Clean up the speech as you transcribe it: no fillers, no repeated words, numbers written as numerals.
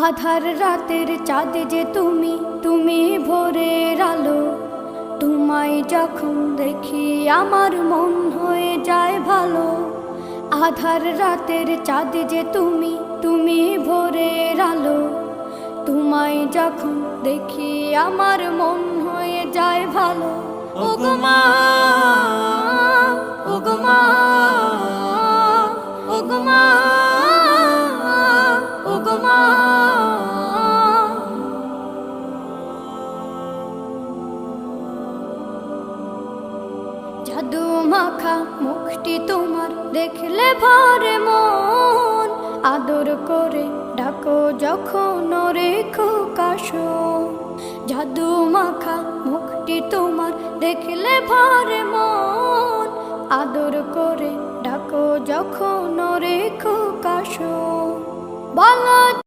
আধার রাতের চাঁদ যে তুমি, তুমি ভোরের আলো। তোমায় যখন দেখি আমার মন হয়ে যায় ভালো। আধার রাতের চাঁদ যে তুমি, তুমি ভোরের আলো। তোমায় যখন দেখি আমার মন হয়ে যায় ভালো। ওগো মা, ওগো মা, ওগো মা, ওগো মা। জাদু মাখা মুখটি তোমার দেখলে ভরে মন। আদর করে ডাকো যখন রেখো কাশন। জাদু মাখা মুখটি তোমার দেখলে ভরে মন। আদর করে ডাকো যখন রেখো কাশন। বলো